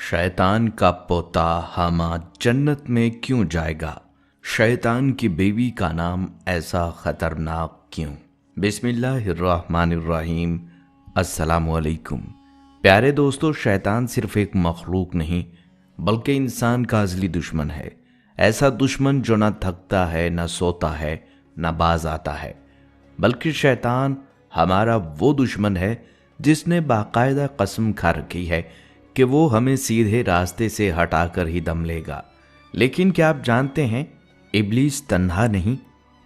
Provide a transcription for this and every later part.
शैतान का पोता हामा जन्नत में क्यों जाएगा? शैतान की बीवी का नाम ऐसा खतरनाक क्यों? बिस्मिल्लाहिर्रहमानिर्रहीम। अस्सलामुअलैकुम। प्यारे दोस्तों, शैतान सिर्फ एक मखलूक नहीं बल्कि इंसान का असली दुश्मन है। ऐसा दुश्मन जो न थकता है, न सोता है, न बाज आता है। बल्कि शैतान हमारा वो दुश्मन है जिसने बाकायदा कसम खा रखी है कि वो हमें सीधे रास्ते से हटाकर ही दम लेगा। लेकिन क्या आप जानते हैं, इब्लीस तन्हा नहीं,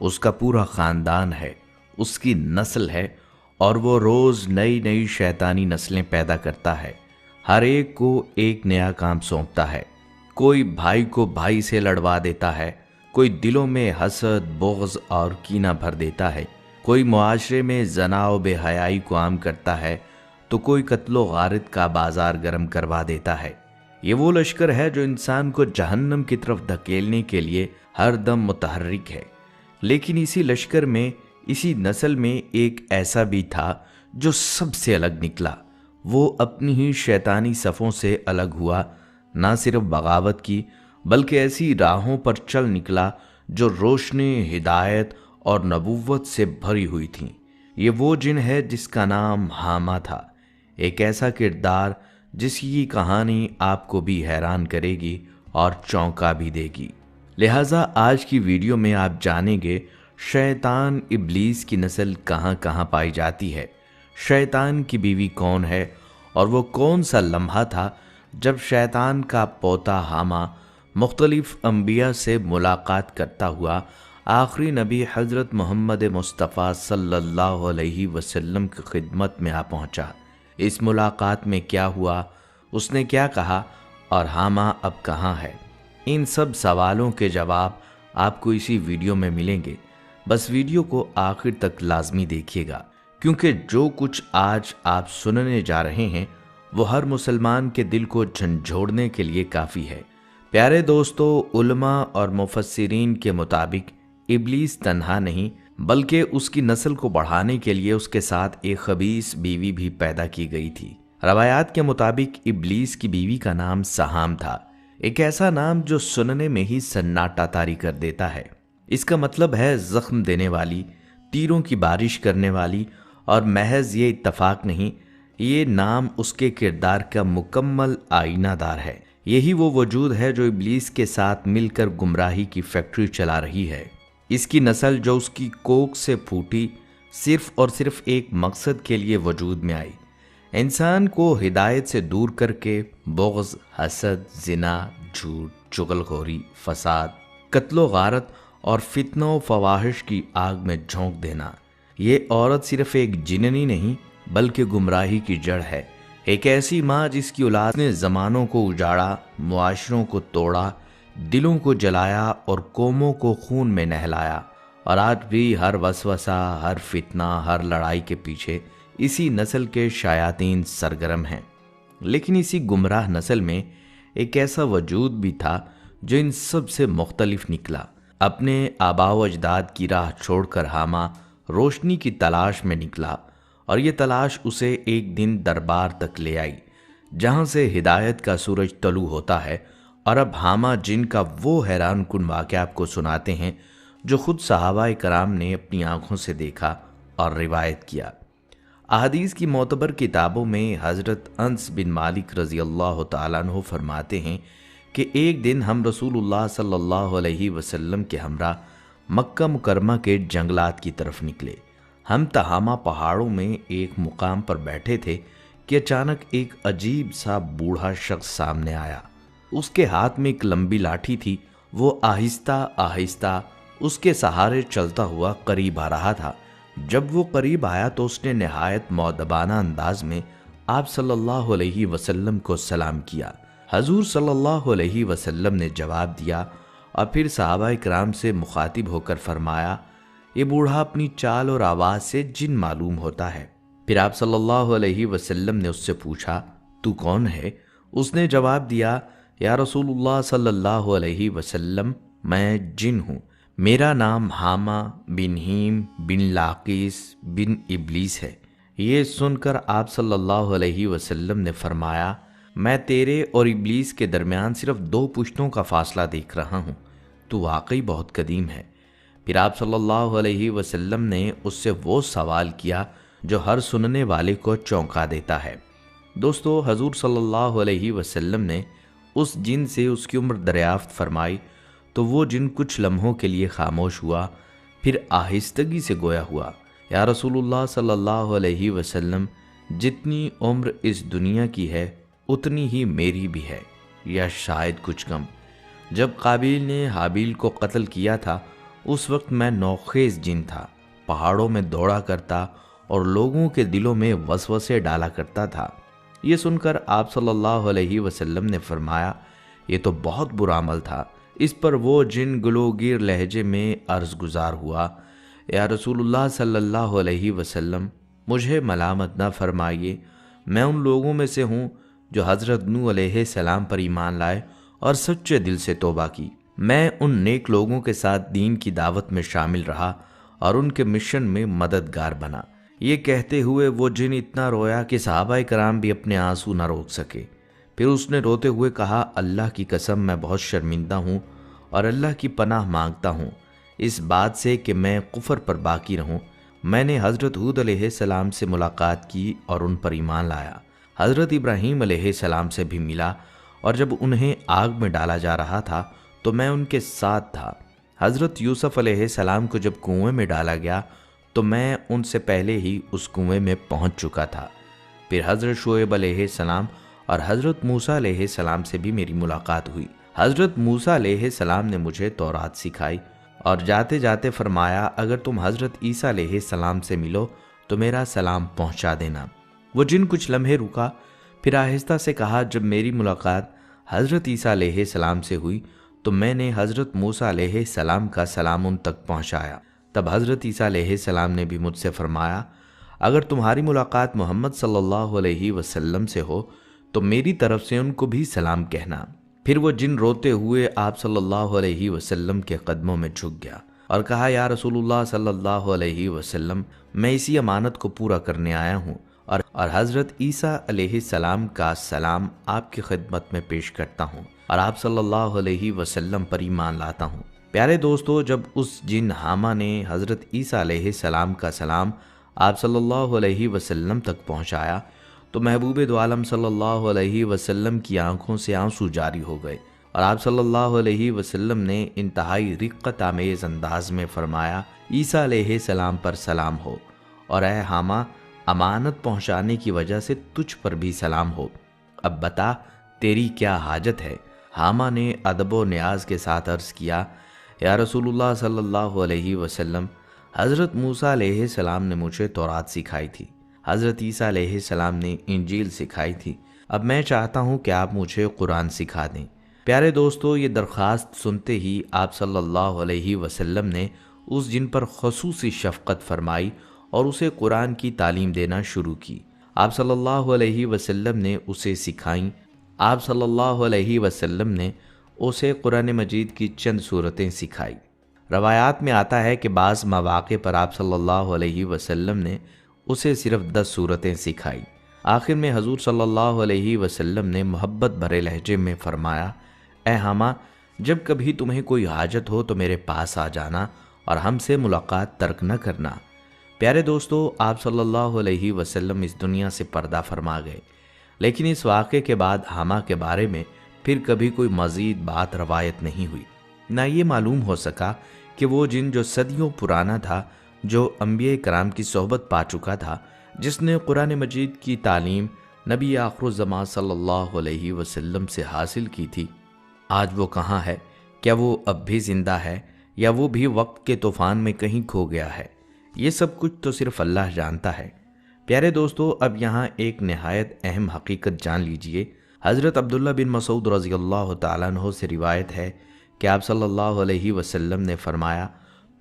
उसका पूरा खानदान है, उसकी नस्ल है और वो रोज नई नई शैतानी नस्लें पैदा करता है। हर एक को एक नया काम सौंपता है। कोई भाई को भाई से लड़वा देता है, कोई दिलों में हसद, बुग़्ज़ और कीना भर देता है, कोई मुआशरे में ज़ना व बेहयाई को आम करता है, तो कोई कत्लो गारत का बाजार गर्म करवा देता है। ये वो लश्कर है जो इंसान को जहन्नम की तरफ धकेलने के लिए हर दम मुतहर्रिक है। लेकिन इसी लश्कर में, इसी नस्ल में एक ऐसा भी था जो सबसे अलग निकला। वो अपनी ही शैतानी सफ़ों से अलग हुआ, ना सिर्फ बगावत की बल्कि ऐसी राहों पर चल निकला जो रोशनी, हिदायत और नबूवत से भरी हुई थी। ये वो जिन है जिसका नाम हामा था। एक ऐसा किरदार जिसकी कहानी आपको भी हैरान करेगी और चौंका भी देगी। लिहाजा आज की वीडियो में आप जानेंगे शैतान इब्लीस की नस्ल कहाँ कहाँ पाई जाती है, शैतान की बीवी कौन है और वो कौन सा लम्हा था जब शैतान का पोता हामा मुख्तलिफ अंबिया से मुलाकात करता हुआ आखिरी नबी हज़रत मोहम्मद मुस्तफ़ा सल्लल्लाहु अलैहि वसल्लम की खिदमत में आ पहुँचा। इस मुलाकात में क्या हुआ, उसने क्या कहा और हामा अब कहाँ है? इन सब सवालों के जवाब आपको इसी वीडियो में मिलेंगे। बस वीडियो को आखिर तक लाजमी देखिएगा, क्योंकि जो कुछ आज आप सुनने जा रहे हैं वो हर मुसलमान के दिल को झंझोड़ने के लिए काफ़ी है। प्यारे दोस्तों, उलमा और मुफस्सिरीन के मुताबिक इब्लीस तन्हा नहीं बल्कि उसकी नस्ल को बढ़ाने के लिए उसके साथ एक खबीस बीवी भी पैदा की गई थी। रवायात के मुताबिक इब्लीस की बीवी का नाम सहाम था, एक ऐसा नाम जो सुनने में ही सन्नाटा तारी कर देता है। इसका मतलब है जख्म देने वाली, तीरों की बारिश करने वाली। और महज ये इत्तफाक नहीं, ये नाम उसके किरदार का मुकम्मल आईनादार है। यही वो वजूद है जो इब्लीस के साथ मिलकर गुमराही की फैक्ट्री चला रही है। इसकी नस्ल जो उसकी कोख से फूटी, सिर्फ और सिर्फ एक मकसद के लिए वजूद में आई, इंसान को हिदायत से दूर करके बुग़्ज़, हसद, ज़िना, झूठ, चुगलखोरी, फसाद, कत्लो गारत और फितना व फवाहिश की आग में झोंक देना। ये औरत सिर्फ एक जिननी नहीं बल्कि गुमराही की जड़ है। एक ऐसी माँ जिसकी औलाद ने ज़मानों को उजाड़ा, मुआशरों को तोड़ा, दिलों को जलाया और कौमों को खून में नहलाया। और आज भी हर वसवसा, हर फितना, हर लड़ाई के पीछे इसी नस्ल के शायातीन सरगर्म हैं। लेकिन इसी गुमराह नस्ल में एक ऐसा वजूद भी था जो इन सब से मुख्तलिफ निकला। अपने आबाओ अजदाद की राह छोड़कर हामा रोशनी की तलाश में निकला और ये तलाश उसे एक दिन दरबार तक ले आई जहाँ से हिदायत का सूरज तलू होता है। और अब हामा जिन का वो हैरान कुन वाक़या आपको सुनाते हैं जो खुद सहाबाए कराम ने अपनी आंखों से देखा और रिवायत किया। अहदीस की मोतबर किताबों में हज़रत अनस बिन मालिक रज़ी अल्लाह तआला अन्हु फरमाते हैं कि एक दिन हम रसूलुल्लाह सल्लल्लाहु अलैहि वसल्लम के हमरा मक्का मुकरमा के जंगलात की तरफ निकले। हम तहामा पहाड़ों में एक मुकाम पर बैठे थे कि अचानक एक अजीब सा बूढ़ा शख्स सामने आया। उसके हाथ में एक लंबी लाठी थी। वो आहिस्ता आहिस्ता उसके सहारे चलता हुआ करीब आ रहा था। जब वो करीब आया तो उसने निहायत मौदबाना अंदाज में आप सल्लल्लाहु अलैहि वसल्लम को सलाम किया। हजूर सल्लल्लाहु अलैहि वसल्लम ने जवाब दिया और फिर सहाबाए किराम से मुखातिब होकर फरमाया, ये बूढ़ा अपनी चाल और आवाज़ से जिन मालूम होता है। फिर आप सल्लल्लाहु अलैहि वसल्लम ने उससे पूछा, तू कौन है? उसने जवाब दिया, या रसूलुल्लाह सल्लल्लाहु अलैहि वसल्लम, मैं जिन हूँ। मेरा नाम हामा बिन हीम बिन लाकीस बिन इब्लीस है। ये सुनकर आप सल्लल्लाहु अलैहि वसल्लम ने फरमाया, میں تیرے اور ابلیس کے درمیان صرف 2 پشتوں کا فاصلہ دیکھ رہا ہوں، تو واقعی بہت قدیم ہے۔ پھر آپ صلی اللہ علیہ وسلم نے اس سے وہ سوال کیا جو ہر سننے والے کو چونکا دیتا ہے۔ دوستو، حضور صلی اللہ علیہ وسلم نے اس جن سے اس کی عمر دریافت فرمائی تو وہ جن کچھ لمحوں کے لیے خاموش ہوا، پھر آہستگی سے گویا ہوا، یا رسول اللہ صلی اللہ علیہ وسلم، جتنی عمر اس دنیا کی ہے اتنی ہی میری بھی ہے، یا شاید کچھ کم۔ جب قابیل نے حابیل کو قتل کیا تھا اس وقت میں نوخیز جن تھا، پہاڑوں میں دوڑا کرتا اور لوگوں کے دلوں میں وسوسے ڈالا کرتا تھا۔ یہ سن کر آپ صلی اللہ علیہ وسلم نے فرمایا، یہ تو بہت برا عمل تھا۔ اس پر وہ جن گلوگیر لہجے میں عرض گزار ہوا، یا رسول اللہ صلی اللہ علیہ وسلم، مجھے ملامت نہ فرمائیے، میں ان لوگوں میں سے ہوں جو حضرت نوح علیہ السلام پر ایمان لائے اور سچے دل سے توبہ کی۔ میں ان نیک لوگوں کے ساتھ دین کی دعوت میں شامل رہا اور ان کے مشن میں مددگار بنا۔ یہ کہتے ہوئے وہ جن اتنا رویا کہ صحابہ کرام بھی اپنے آنسو نہ روک سکے۔ پھر اس نے روتے ہوئے کہا، اللہ کی قسم میں بہت شرمندہ ہوں اور اللہ کی پناہ مانگتا ہوں اس بات سے کہ میں کفر پر باقی رہوں۔ میں نے حضرت ہود علیہ السلام سے ملاقات کی اور ان پر ایمان لایا، حضرت ابراہیم علیہ السلام سے بھی ملا، اور جب انہیں آگ میں ڈالا جا رہا تھا تو میں ان کے ساتھ تھا۔ حضرت یوسف علیہ السلام کو جب کنویں میں ڈالا گیا تو میں ان سے پہلے ہی اس کنویں میں پہنچ چکا تھا۔ پھر حضرت شعیب علیہ السلام اور حضرت موسیٰ علیہ السلام سے بھی میری ملاقات ہوئی۔ حضرت موسیٰ علیہ السلام نے مجھے تورات سکھائی اور جاتے جاتے فرمایا، اگر تم حضرت عیسیٰ علیہ السلام سے ملو تو میرا سلام پہنچا دینا۔ وہ جن کچھ لمحے رکا، پھر آہستہ سے کہا، جب میری ملاقات حضرت عیسیٰ علیہ السلام سے ہوئی تو میں نے حضرت موسیٰ علیہ السلام کا سلام ان تک پہنچایا۔ تب حضرت عیسیٰ علیہ السلام نے بھی مجھ سے فرمایا، اگر تمہاری ملاقات محمد صلی اللہ علیہ وسلم سے ہو تو میری طرف سے ان کو بھی سلام کہنا۔ پھر وہ جن روتے ہوئے آپ صلی اللہ علیہ وسلم کے قدموں میں جھک گیا اور کہا، یا رسول اللہ صلی اللہ علیہ وسلم، میں اسی امانت کو پورا کرنے آیا ہوں اور حضرت عیسیٰ علیہ السلام کا سلام آپ کی خدمت میں پیش کرتا ہوں اور آپ صلی اللہ علیہ وسلم پر ایمان لاتا ہوں۔ پیارے دوستو، جب اس جن حامہ نے حضرت عیسیٰ علیہ السلام کا سلام آپ صلی اللہ علیہ وسلم تک پہنچایا تو محبوب دو عالم صلی اللہ علیہ وسلم کی آنکھوں سے آنسو جاری ہو گئے اور آپ صلی اللہ علیہ وسلم نے انتہائی رقت آمیز انداز میں فرمایا، عیسیٰ علیہ السلام پر سلام ہو، اور اے حامہ، امانت پہنچانے کی وجہ سے تجھ پر بھی سلام ہو، اب بتا تیری کیا حاجت ہے؟ حامہ نے ادب و نیاز کے ساتھ عرض کیا، یا رسول اللہ صلی اللہ علیہ وسلم، حضرت موسیٰ علیہ السلام نے مجھے تورات سکھائی تھی، حضرت عیسیٰ علیہ السلام نے انجیل سکھائی تھی، اب میں چاہتا ہوں کہ آپ مجھے قرآن سکھا دیں۔ پیارے دوستو، یہ درخواست سنتے ہی آپ صلی اللہ علیہ وسلم نے اس جن پر خصوصی شفقت فرمائی اور اسے قرآن کی تعلیم دینا شروع کی۔ آپ صلی اللہ علیہ وسلم نے اسے سکھائیں۔ آپ صلی اللہ علیہ وسلم نے اسے قرآن مجید کی چند صورتیں سکھائی۔ روایات میں آتا ہے کہ بعض مواقع پر آپ صلی اللہ علیہ وسلم نے اسے صرف 10 صورتیں سکھائی۔ آخر میں حضور صلی اللہ علیہ وسلم نے محبت بھرے لہجے میں فرمایا، اے حامہ، جب کبھی تمہیں کوئی حاجت ہو تو میرے پاس آ جانا اور ہم سے ملاقات ترک نہ کرنا۔ پیارے دوستو، آپ صلی اللہ علیہ وسلم اس دنیا سے پردہ فرما گئے، لیکن اس واقعے کے بعد حامہ کے بارے میں پھر کبھی کوئی مزید بات روایت نہیں ہوئی، نہ یہ معلوم ہو سکا کہ وہ جن جو صدیوں پرانا تھا، جو انبیاء کرام کی صحبت پا چکا تھا، جس نے قرآن مجید کی تعلیم نبی آخر الزمان صلی اللہ علیہ وسلم سے حاصل کی تھی، آج وہ کہاں ہے؟ کیا وہ اب بھی زندہ ہے یا وہ بھی وقت کے طوفان میں کہیں کھو گیا ہے؟ یہ سب کچھ تو صرف اللہ جانتا ہے۔ پیارے دوستو، اب یہاں ایک نہایت اہم حقیقت جان لیجئے۔ حضرت عبداللہ بن مسعود رضی اللہ تعالیٰ عنہ سے روایت ہے کہ آپ صلی اللہ علیہ وسلم نے فرمایا،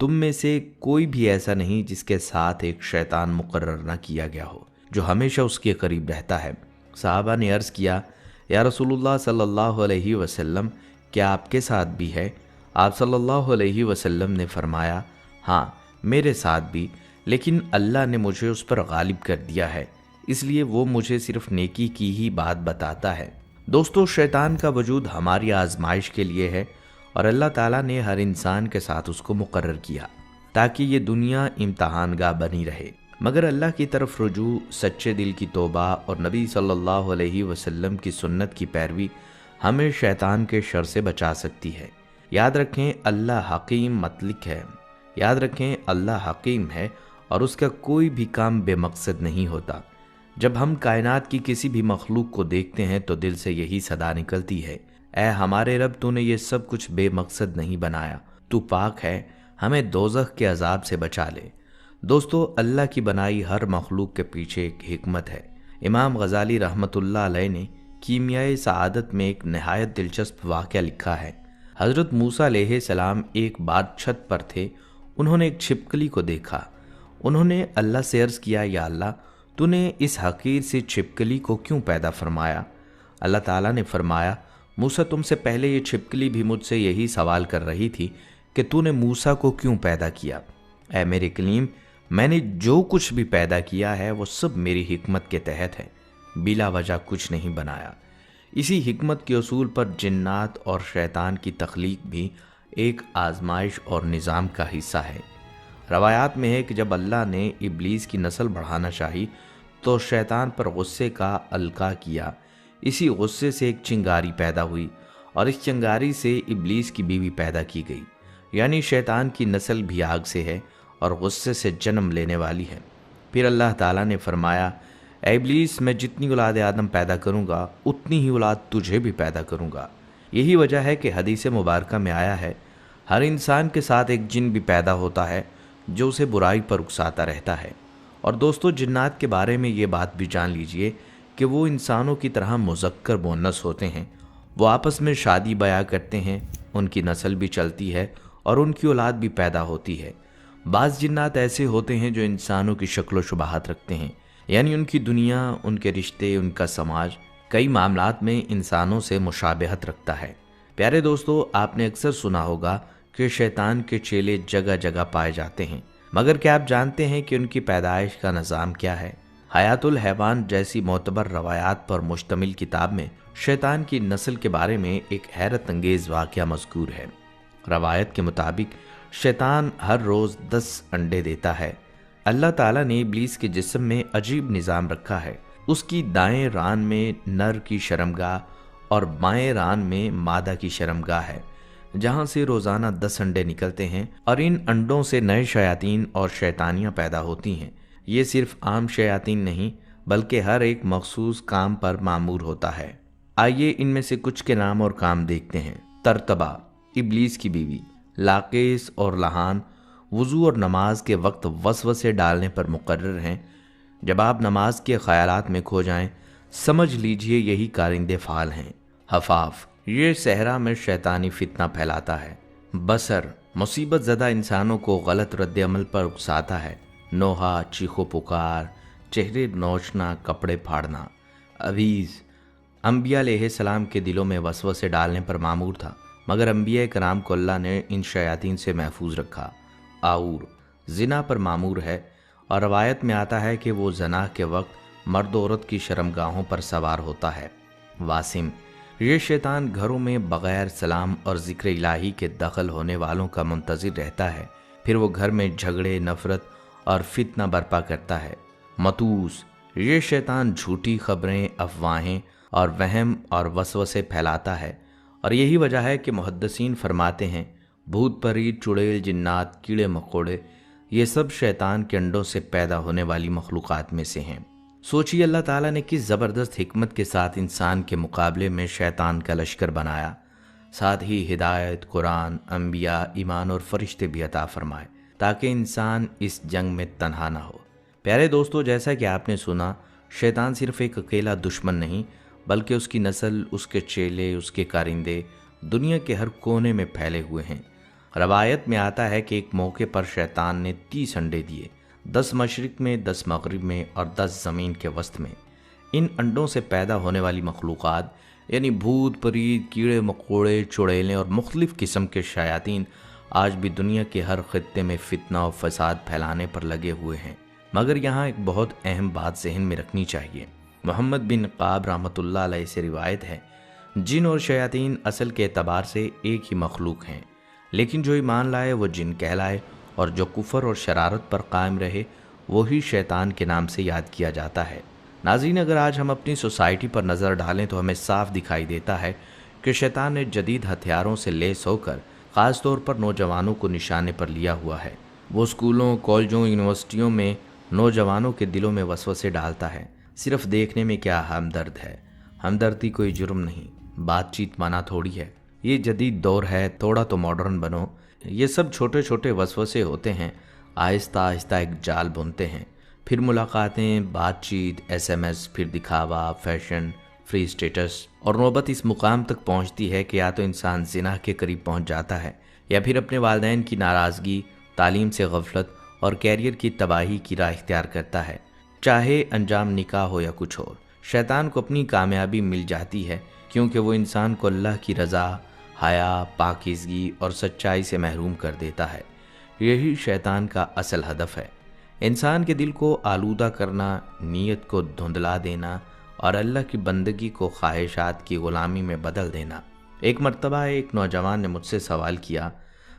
تم میں سے کوئی بھی ایسا نہیں جس کے ساتھ ایک شیطان مقرر نہ کیا گیا ہو جو ہمیشہ اس کے قریب رہتا ہے۔ صحابہ نے عرض کیا، یا رسول اللہ صلی اللہ علیہ وسلم، کیا آپ کے ساتھ بھی ہے؟ آپ صلی اللہ علیہ وسلم نے فرمایا، ہاں، میرے ساتھ بھی، لیکن اللہ نے مجھے اس پر غالب کر دیا ہے، اس لیے وہ مجھے صرف نیکی کی ہی بات بتاتا ہے۔ दोस्तوں, शैतान का वजूद हमारी आजमाइश के लिए है और अल्लाह ताला ने हर इंसान के साथ उसको मुकर्रर किया ताकि ये दुनिया इम्तहानगाह बनी रहे। मगर अल्लाह की तरफ रुजू, सच्चे दिल की तौबा और नबी सल्लल्लाहु अलैहि वसल्लम की सुन्नत की पैरवी हमें शैतान के शर से बचा सकती है। याद रखें, अल्लाह हकीम मतलिक है। याद रखें, अल्लाह हकीम है और उसका कोई भी काम बेमकसद नहीं होता। जब हम कायनात की किसी भी मखलूक को देखते हैं तो दिल से यही सदा निकलती है, ऐ हमारे रब, तूने ये सब कुछ बेमकसद नहीं बनाया, तू पाक है, हमें दोज़ख के अजाब से बचा ले। दोस्तों, अल्लाह की बनाई हर मखलूक के पीछे एक हिकमत है। इमाम गजाली रहमतुल्लाह अलैह ने कीमियाए सआदत में एक नहायत दिलचस्प वाक़या लिखा है। हज़रत मूसा अलैहिस्सलाम एक बार छत पर थे। उन्होंने एक छिपकली को देखा। उन्होंने अल्लाह से अर्ज़ किया, या अल्लाह, तूने इस हकीर से छिपकली को क्यों पैदा फरमाया? अल्लाह ताला ने फरमाया, मूसा, तुमसे पहले ये छिपकली भी मुझसे यही सवाल कर रही थी कि तूने मूसा को क्यों पैदा किया। ऐ मेरे कलीम, मैंने जो कुछ भी पैदा किया है वो सब मेरी हिकमत के तहत है, बिला वजह कुछ नहीं बनाया। इसी हिकमत के उसूल पर जिन्नात और शैतान की तख्लीक भी एक आजमाइश और निज़ाम का हिस्सा है। रवायात में है कि जब अल्लाह ने इब्लीस की नस्ल बढ़ाना चाही तो शैतान पर गुस्से का अलका किया। इसी गुस्से से एक चिंगारी पैदा हुई और इस चिंगारी से इब्लीस की बीवी पैदा की गई। यानी शैतान की नस्ल भी आग से है और गुस्से से जन्म लेने वाली है। फिर अल्लाह ताला ने फरमाया, ऐ इब्लीस, मैं जितनी औलाद आदम पैदा करूँगा उतनी ही औलाद तुझे भी पैदा करूँगा। यही वजह है कि हदीस मुबारक में आया है, हर इंसान के साथ एक जिन भी पैदा होता है जो उसे बुराई पर उकसाता रहता है। और दोस्तों, जिन्नात के बारे में ये बात भी जान लीजिए कि वो इंसानों की तरह मुज़क्कर मुअन्नस होते हैं। वो आपस में शादी बया करते हैं, उनकी नस्ल भी चलती है और उनकी औलाद भी पैदा होती है। बाज़ जिन्नात ऐसे होते हैं जो इंसानों की शक्ल व शुबाहत रखते हैं, यानी उनकी दुनिया, उनके रिश्ते, उनका समाज कई मामलात में इंसानों से मुशाबहत रखता है। प्यारे दोस्तों, आपने अक्सर सुना होगा कि शैतान के चेले जगह जगह पाए जाते हैं, मगर क्या आप जानते हैं कि उनकी पैदाइश का निज़ाम क्या है? हयातुल हैवान जैसी मोतबर रवायात पर मुश्तमिल किताब में शैतान की नस्ल के बारे में एक हैरत अंगेज़ वाक़या मज़कूर है। रवायत के मुताबिक शैतान हर रोज़ 10 अंडे देता है। अल्लाह ताला ने इब्लीस के जिस्म में अजीब निज़ाम रखा है। उसकी दाएं रान में नर की शर्मगाह और बाएं रान में मादा की शर्मगाह है, जहां से रोज़ाना 10 अंडे निकलते हैं और इन अंडों से नए शयातीन और शैतानियाँ पैदा होती हैं। ये सिर्फ आम शयातीन नहीं बल्कि हर एक मखसूस काम पर मामूर होता है। आइए इनमें से कुछ के नाम और काम देखते हैं। तरतबा, इब्लीस की बीवी। लाकेस और लहान वज़ू और नमाज के वक्त वसवसे डालने पर मुकर्रर हैं। जब आप नमाज के ख्यालात में खो जाएं, समझ लीजिए यही कारिंदे फाल हैं। हफाफ, ये सहरा में शैतानी फितना फैलाता है। बसर, मुसीबत ज़दा इंसानों को गलत रद्द अमल पर उकसाता है। नोहा, चीखो पुकार, चेहरे नोचना, कपड़े फाड़ना। अवीज़, अंबिया अलैहिस्सलाम के दिलों में वसवसे डालने पर मामूर था, मगर अंबिया कराम को अल्लाह ने इन शयातीन से महफूज रखा। आऊर, जिना पर मामूर है और रवायत में आता है कि वो जना के वक्त मर्द औरत की शर्मगाहों पर सवार होता है। वासिम, ये शैतान घरों में बग़ैर सलाम और ज़िक्र इलाही के दखल होने वालों का मुंतज़िर रहता है। फिर वो घर में झगड़े, नफ़रत और फितना बर्पा करता है। मतूस, ये शैतान झूठी खबरें, अफवाहें और वहम और वसवसे फैलाता है और यही वजह है कि मुहद्दिसीन फरमाते हैं, भूत परीत, चुड़ैल, जिन्नात, कीड़े मकोड़े, ये सब शैतान के अंडों से पैदा होने वाली मखलूक़ात में से हैं। सोचिए अल्लाह ताला ने किस ज़बरदस्त हिकमत के साथ इंसान के मुकाबले में शैतान का लश्कर बनाया। साथ ही हिदायत, कुरान, अंबिया, ईमान और फरिश्ते भी अता फरमाए ताकि इंसान इस जंग में तन्हा ना हो। प्यारे दोस्तों, जैसा कि आपने सुना, शैतान सिर्फ एक अकेला दुश्मन नहीं बल्कि उसकी नस्ल, उसके चेले, उसके कारिंदे दुनिया के हर कोने में फैले हुए हैं। रवायत में आता है कि एक मौके पर शैतान ने 30 अंडे दिए, 10 मशरिक में, 10 मगरिब में और 10 ज़मीन के वस्त में। इन अंडों से पैदा होने वाली मखलूक़ात यानी भूत, परीत, कीड़े मकोड़े, चुड़ैलें और मुख्तलिफ़ किस्म के शयातीन आज भी दुनिया के हर खित्ते में फितना और फसाद फैलाने पर लगे हुए हैं। मगर यहाँ एक बहुत अहम बात ज़हन में रखनी चाहिए। मोहम्मद बिन क़ाब रहमतुल्लाह अलैह से रिवायत है جن اور شیاطین اصل کے اعتبار سے ایک ہی مخلوق ہیں، لیکن جو ایمان لائے وہ جن کہلائے، اور جو کفر اور شرارت پر قائم رہے وہی شیطان کے نام سے یاد کیا جاتا ہے۔ ناظرین، اگر آج ہم اپنی سوسائٹی پر نظر ڈالیں تو ہمیں صاف دکھائی دیتا ہے کہ شیطان نے جدید ہتھیاروں سے لیس ہو کر خاص طور پر نوجوانوں کو نشانے پر لیا ہوا ہے۔ وہ اسکولوں، کالجوں، یونیورسٹیوں میں نوجوانوں کے دلوں میں وسوسے ڈالتا ہے۔ صرف دیکھنے میں کیا ہمدرد ہے، ہمدردی کوئی جرم نہیں، بات چیت مانا تھوڑی ہے، یہ جدید دور ہے، تھوڑا تو ماڈرن بنو۔ یہ سب چھوٹے چھوٹے وسوسے ہوتے ہیں، آہستہ آہستہ ایک جال بنتے ہیں، پھر ملاقاتیں، بات چیت، ایس ایم ایس، پھر دکھاوا، فیشن، فری اسٹیٹس، اور نوبت اس مقام تک پہنچتی ہے کہ یا تو انسان زنا کے قریب پہنچ جاتا ہے یا پھر اپنے والدین کی ناراضگی، تعلیم سے غفلت اور کیریئر کی تباہی کی راہ اختیار کرتا ہے، چاہے انجام نکاح ہو یا کچھ اور۔ شیطان کو اپنی کامیابی مل جاتی ہے کیونکہ وہ انسان کو اللہ کی رضا، حیا، پاکیزگی اور سچائی سے محروم کر دیتا ہے۔ یہی شیطان کا اصل ہدف ہے، انسان کے دل کو آلودہ کرنا، نیت کو دھندلا دینا اور اللہ کی بندگی کو خواہشات کی غلامی میں بدل دینا۔ ایک مرتبہ ایک نوجوان نے مجھ سے سوال کیا،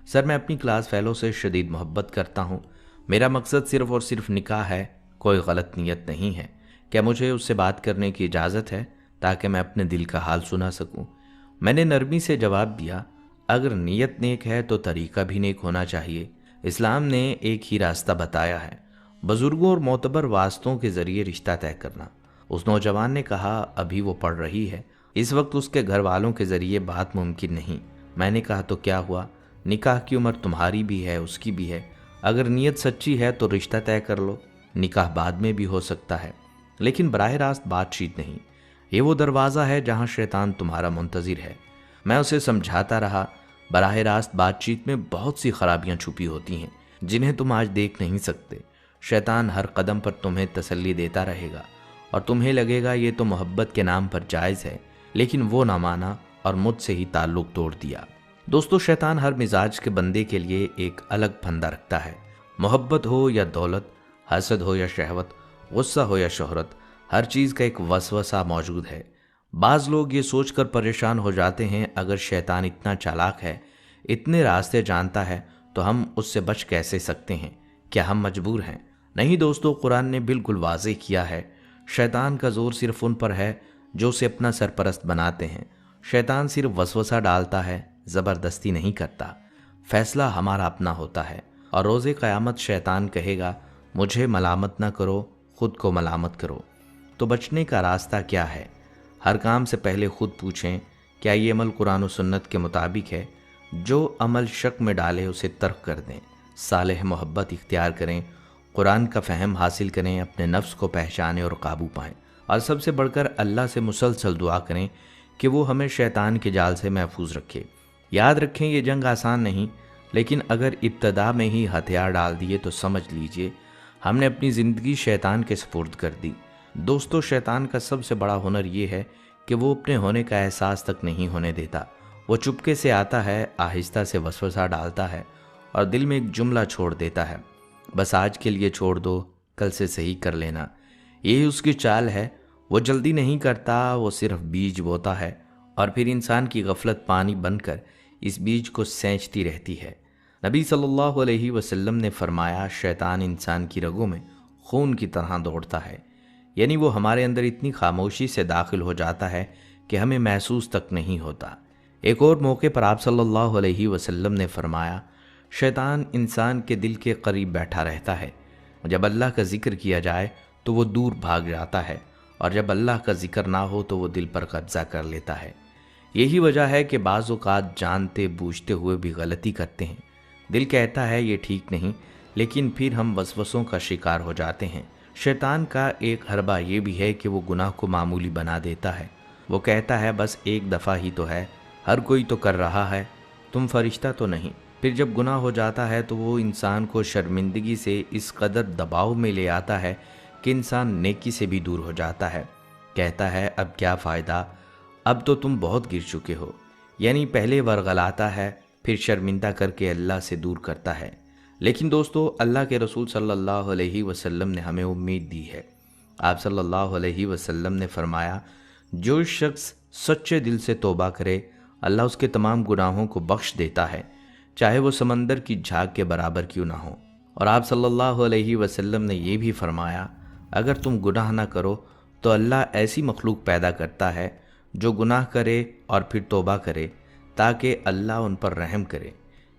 سر میں اپنی کلاس فیلو سے شدید محبت کرتا ہوں، میرا مقصد صرف اور صرف نکاح ہے، کوئی غلط نیت نہیں ہے، کیا مجھے اس سے بات کرنے کی اجازت ہے تاکہ میں اپنے دل کا حال سنا سکوں؟ میں نے نرمی سے جواب دیا، اگر نیت نیک ہے تو طریقہ بھی نیک ہونا چاہیے۔ اسلام نے ایک ہی راستہ بتایا ہے، بزرگوں اور معتبر واسطوں کے ذریعے رشتہ طے کرنا۔ اس نوجوان نے کہا، ابھی وہ پڑھ رہی ہے، اس وقت اس کے گھر والوں کے ذریعے بات ممکن نہیں۔ میں نے کہا، تو کیا ہوا؟ نکاح کی عمر تمہاری بھی ہے، اس کی بھی ہے، اگر نیت سچی ہے تو رشتہ طے کر لو، نکاح بعد میں بھی ہو سکتا ہے، لیکن براہ راست بات چیت نہیں۔ یہ وہ دروازہ ہے جہاں شیطان تمہارا منتظر ہے۔ میں اسے سمجھاتا رہا، براہ راست بات چیت میں بہت سی خرابیاں چھپی ہوتی ہیں جنہیں تم آج دیکھ نہیں سکتے۔ شیطان ہر قدم پر تمہیں تسلی دیتا رہے گا اور تمہیں لگے گا یہ تو محبت کے نام پر جائز ہے، لیکن وہ نہ مانا اور مجھ سے ہی تعلق توڑ دیا۔ دوستو، شیطان ہر مزاج کے بندے کے لیے ایک الگ پھندا رکھتا ہے، محبت ہو یا دولت، حسد ہو یا شہوت، غصہ ہو یا شہرت، ہر چیز کا ایک وسوسہ موجود ہے۔ بعض لوگ یہ سوچ کر پریشان ہو جاتے ہیں، اگر شیطان اتنا چالاک ہے، اتنے راستے جانتا ہے تو ہم اس سے بچ کیسے سکتے ہیں؟ کیا ہم مجبور ہیں؟ نہیں دوستو، قرآن نے بالکل واضح کیا ہے، شیطان کا زور صرف ان پر ہے جو اسے اپنا سرپرست بناتے ہیں۔ شیطان صرف وسوسہ ڈالتا ہے، زبردستی نہیں کرتا، فیصلہ ہمارا اپنا ہوتا ہے، اور روز قیامت شیطان کہے گا، مجھے ملامت نہ کرو، خود کو ملامت کرو۔ تو بچنے کا راستہ کیا ہے؟ ہر کام سے پہلے خود پوچھیں، کیا یہ عمل قرآن و سنت کے مطابق ہے؟ جو عمل شک میں ڈالے اسے ترک کر دیں، صالح محبت اختیار کریں، قرآن کا فہم حاصل کریں، اپنے نفس کو پہچانیں اور قابو پائیں، اور سب سے بڑھ کر اللہ سے مسلسل دعا کریں کہ وہ ہمیں شیطان کے جال سے محفوظ رکھے۔ یاد رکھیں، یہ جنگ آسان نہیں، لیکن اگر ابتدا میں ہی ہتھیار ڈال دیے تو سمجھ لیجئے ہم نے اپنی زندگی شیطان کے سپرد کر دی۔ دوستو، شیطان کا سب سے بڑا ہنر یہ ہے کہ وہ اپنے ہونے کا احساس تک نہیں ہونے دیتا۔ وہ چپکے سے آتا ہے، آہستہ سے وسوسہ ڈالتا ہے اور دل میں ایک جملہ چھوڑ دیتا ہے، بس آج کے لیے چھوڑ دو، کل سے صحیح کر لینا۔ یہی اس کی چال ہے، وہ جلدی نہیں کرتا، وہ صرف بیج بوتا ہے اور پھر انسان کی غفلت پانی بن کر اس بیج کو سینچتی رہتی ہے۔ نبی صلی اللہ علیہ وسلم نے فرمایا، شیطان انسان کی رگوں میں خون کی طرح دوڑتا ہے، یعنی وہ ہمارے اندر اتنی خاموشی سے داخل ہو جاتا ہے کہ ہمیں محسوس تک نہیں ہوتا۔ ایک اور موقع پر آپ صلی اللہ علیہ وسلم نے فرمایا، شیطان انسان کے دل کے قریب بیٹھا رہتا ہے، جب اللہ کا ذکر کیا جائے تو وہ دور بھاگ جاتا ہے، اور جب اللہ کا ذکر نہ ہو تو وہ دل پر قبضہ کر لیتا ہے۔ یہی وجہ ہے کہ بعض اوقات جانتے بوجھتے ہوئے بھی غلطی کرتے ہیں، دل کہتا ہے یہ ٹھیک نہیں، لیکن پھر ہم وسوسوں کا شکار ہو جاتے ہیں۔ شیطان کا ایک حربہ یہ بھی ہے کہ وہ گناہ کو معمولی بنا دیتا ہے۔ وہ کہتا ہے بس ایک دفعہ ہی تو ہے، ہر کوئی تو کر رہا ہے، تم فرشتہ تو نہیں۔ پھر جب گناہ ہو جاتا ہے تو وہ انسان کو شرمندگی سے اس قدر دباؤ میں لے آتا ہے کہ انسان نیکی سے بھی دور ہو جاتا ہے۔ کہتا ہے اب کیا فائدہ، اب تو تم بہت گر چکے ہو، یعنی پہلے ورغلاتا ہے، پھر شرمندہ کر کے اللہ سے دور کرتا ہے۔ لیکن دوستو، اللہ کے رسول صلی اللہ علیہ وسلم نے ہمیں امید دی ہے۔ آپ صلی اللہ علیہ وسلم نے فرمایا، जो शख्स सच्चे दिल से तौबा करे अल्लाह उसके तमाम गुनाहों को बख्श देता है, चाहे वो समंदर की झाग के बराबर क्यों ना हो। और आप सल्लल्लाहु अलैहि वसल्लम ने ये भी फरमाया, अगर तुम गुनाह ना करो तो अल्लाह ऐसी मखलूक पैदा करता है जो गुनाह करे और फिर तौबा करे ताकि अल्लाह उन पर रहम करे।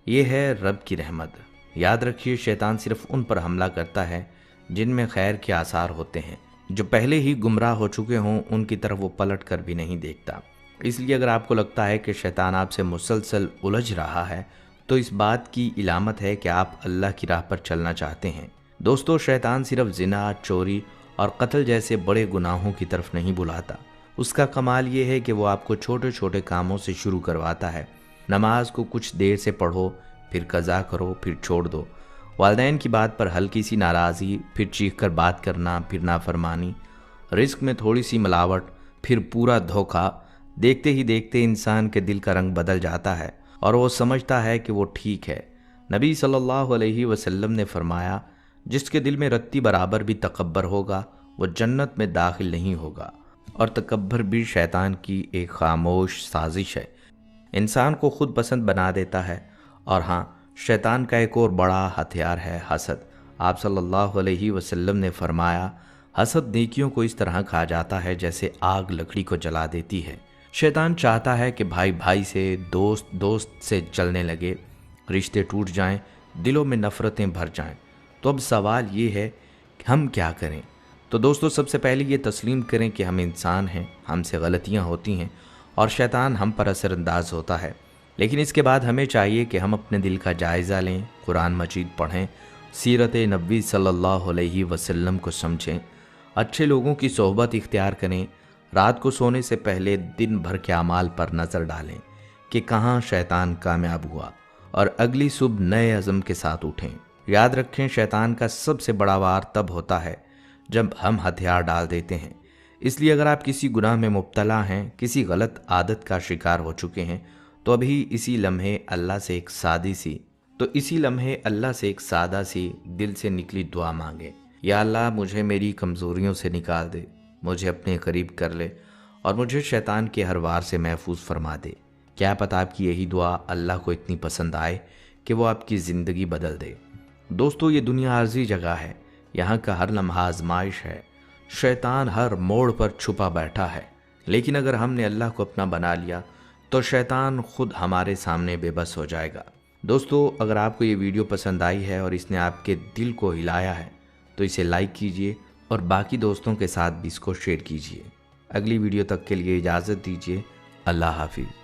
ये है रब की रहमत। याद रखिए, शैतान सिर्फ उन पर हमला करता है जिनमें खैर के आसार होते हैं। जो पहले ही गुमराह हो चुके हों उनकी तरफ वो पलट कर भी नहीं देखता। इसलिए अगर आपको लगता है कि शैतान आपसे मुसलसल उलझ रहा है तो इस बात की इलामत है कि आप अल्लाह की राह पर चलना चाहते हैं। दोस्तों, शैतान सिर्फ जिना, चोरी और कत्ल जैसे बड़े गुनाहों की तरफ नहीं बुलाता। उसका कमाल ये है कि वो आपको छोटे छोटे कामों से शुरू करवाता है। नमाज को कुछ देर से पढ़ो, फिर कज़ा करो, फिर छोड़ दो। वालिदैन की बात पर हल्की सी नाराज़गी, फिर चीख कर बात करना, फिर नाफरमानी। रिस्क में थोड़ी सी मिलावट, फिर पूरा धोखा। देखते ही देखते इंसान के दिल का रंग बदल जाता है और वो समझता है कि वो ठीक है। नबी सल्लल्लाहु अलैहि वसल्लम ने फरमाया, जिसके दिल में रत्ती बराबर भी तकब्बर होगा वो जन्नत में दाखिल नहीं होगा। और तकब्बर भी शैतान की एक खामोश साजिश है, इंसान को खुद पसंद बना देता है। और हाँ, शैतान का एक और बड़ा हथियार है हसद। आप सल्लल्लाहु अलैहि वसल्लम ने फरमाया, हसद नेकियों को इस तरह खा जाता है जैसे आग लकड़ी को जला देती है। शैतान चाहता है कि भाई भाई से, दोस्त दोस्त से चलने लगे, रिश्ते टूट जाएं, दिलों में नफ़रतें भर जाएं। तो अब सवाल ये है कि हम क्या करें। तो दोस्तों, सबसे पहले ये तस्लीम करें कि हम इंसान हैं, हमसे गलतियां होती हैं और शैतान हम पर असरअंदाज होता है। लेकिन इसके बाद हमें चाहिए कि हम अपने दिल का जायज़ा लें, कुरान मजीद पढ़ें, सीरत नबी सल्लल्लाहु अलैहि वसल्लम को समझें, अच्छे लोगों की सोहबत इख्तियार करें, रात को सोने से पहले दिन भर के अमाल पर नज़र डालें कि कहाँ शैतान कामयाब हुआ और अगली सुबह नए अज़म के साथ उठें। याद रखें, शैतान का सबसे बड़ा वार तब होता है जब हम हथियार डाल देते हैं। इसलिए अगर आप किसी गुनाह में मुब्तला हैं, किसी गलत आदत का शिकार हो चुके हैं, तो अभी इसी लम्हे अल्लाह से एक सादा सी दिल से निकली दुआ मांगे, या अल्लाह मुझे मेरी कमज़ोरियों से निकाल दे, मुझे अपने करीब कर ले और मुझे शैतान के हर वार से महफूज फरमा दे। क्या पता आपकी यही दुआ अल्लाह को इतनी पसंद आए कि वो आपकी ज़िंदगी बदल दे। दोस्तों, ये दुनिया आर्जी जगह है, यहाँ का हर लम्हा आजमाइश है। शैतान हर मोड़ पर छुपा बैठा है, लेकिन अगर हमने अल्लाह को अपना बना लिया तो शैतान खुद हमारे सामने बेबस हो जाएगा। दोस्तों, अगर आपको ये वीडियो पसंद आई है और इसने आपके दिल को हिलाया है तो इसे लाइक कीजिए और बाकी दोस्तों के साथ भी इसको शेयर कीजिए। अगली वीडियो तक के लिए इजाज़त दीजिए। अल्लाह हाफिज़।